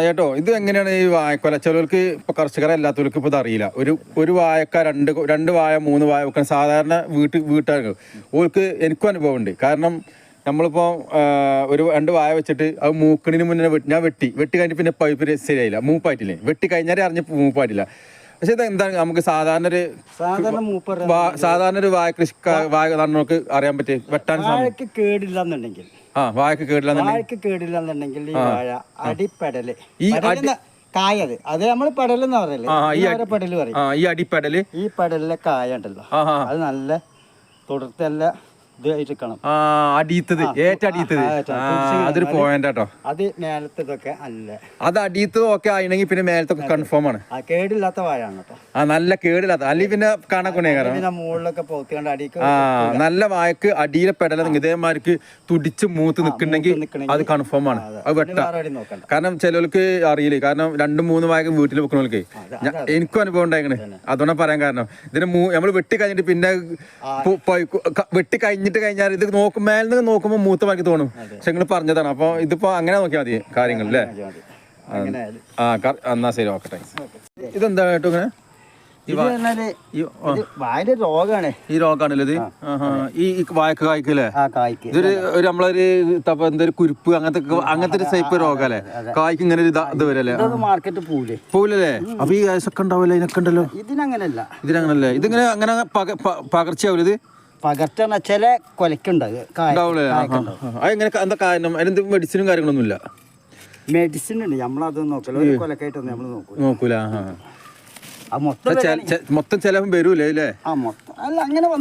ചേട്ടോ ഇത് എങ്ങനെയാണ് ഈ വാഴക്കൊല? ചിലർക്ക് ഇപ്പൊ കർഷകരല്ലാത്തവർക്ക് ഇപ്പൊ ഇത് അറിയില്ല. ഒരു വാഴക്ക രണ്ട് വാഴ 3 വാഴ വെക്കാൻ സാധാരണ വീട്ടുകാർക്ക് ഓർക്ക് എനിക്കും അനുഭവം ഉണ്ട്. കാരണം നമ്മളിപ്പോ ഒരു 2 വാഴ വെച്ചിട്ട് അത് മൂക്കണിന് മുന്നേ ഞാൻ വെട്ടി കഴിഞ്ഞിട്ട് പിന്നെ പൈപ്പ് ശരിയായില്ല, മൂപ്പായിട്ടില്ലേ. വെട്ടി കഴിഞ്ഞാലേ അറിഞ്ഞ് മൂപ്പായിട്ടില്ല. പക്ഷെ ഇത് എന്താണ് നമുക്ക് സാധാരണ ഒരു വാഴ കൃഷി വാഴ നമുക്ക് അറിയാൻ പറ്റും വെട്ടാൻ കേടില്ലെന്നുണ്ടെങ്കിൽ വാഴക്ക് കേടില്ലെന്നുണ്ടെങ്കിൽ ഈ വാഴ അടിപ്പെടല് ഈ കായത് അത് നമ്മൾ പെടലെന്ന് പറയല്ലേ, പെടല് പറയും. ഈ അടിപ്പെടല് ഈ പെടലിലെ കായ ഉണ്ടല്ലോ അത് നല്ല തുടർത്തല്ല അടിയത്തത് ഏറ്റടിയത്തത് അതൊരു പോയിന്റ് കേട്ടോ. അത് മേലത്തതൊക്കെ അല്ല, അത് അടിയത്തത് ഒക്കെ ആണെങ്കിൽ പിന്നെ മേലത്തൊക്കെ കൺഫേം ആണ്. കേടില്ലാത്ത വാഴയാണ് കേട്ടോ. നല്ല കേടില്ലാത്ത അല്ലെങ്കിൽ പിന്നെ കാണാൻ പിന്നെ മുകളിലൊക്കെ പോത്തിക്കൊണ്ട് അടിക്ക് നല്ല വാഴക്ക് അടിയിലെ പെടല ഇതേമാർക്ക് തുടിച്ച് മൂത്ത് നിൽക്കുന്നുണ്ടെങ്കിൽ അത് കൺഫേം ആണ്, അത് വെട്ട. കാരണം ചിലർക്ക് അറിയില്ല, കാരണം 2-3 വാഴ വീട്ടിൽ വെക്കണവർക്ക് എനിക്കും അനുഭവം ഉണ്ടായിക്കണേ. അതുകൊണ്ടാണ് പറയാൻ കാരണം ഇതിന് നമ്മൾ വെട്ടി കഴിഞ്ഞിട്ട് പിന്നെ വെട്ടി കഴിഞ്ഞാൽ ഇത് മേലിൽ നോക്കുമ്പോൾ മൂത്തമാക്കി തോന്നും. പക്ഷെ നിങ്ങൾ പറഞ്ഞതാണ്. അപ്പൊ ഇതിപ്പോ അങ്ങനെ നോക്കിയാൽ മതി കാര്യങ്ങൾ അല്ലേ? എന്നാ ശരി, ഓക്കെ, താങ്ക്സ്. ഇതെന്താ കേട്ടോ ഇങ്ങനെ രോഗാണ്? ഈ രോഗാണല്ലോ ഇത്. ഈ വാഴക്ക് കായ്ക്കല്ലേ? ഇതൊരു നമ്മളൊരു എന്തൊരു കുരുപ്പ് അങ്ങനത്തെ ഒരു ടൈപ്പ് രോഗല്ലേ കായ്ക്ക് ഇങ്ങനെ ഒരു ഇത് വരല്ലേ? മാർക്കറ്റ് പോവില്ലല്ലേ? അപ്പൊ ഈ വയസ്സൊക്കെ ഉണ്ടാവില്ല ഇതിനൊക്കെ ഉണ്ടല്ലോ. ഇതിനങ്ങനല്ലേ? ഇതിങ്ങനെ അങ്ങനെ പകർച്ചയാവില്ല? ഇത് പകർച്ച ചില കൊലക്കുണ്ടാവും. അതെങ്ങനെ എന്താ കാരണം? അതിനെന്ത് മെഡിസിനും കാര്യങ്ങളൊന്നും ഇല്ല? മെഡിസിൻ ഉണ്ട്, നമ്മളത് നോക്കല കൊലക്കായിട്ടൊന്നും നമ്മൾ നോക്കൂല. മൊത്തം ചെലവും വരൂലേ? മൊത്തം അല്ല അങ്ങനെ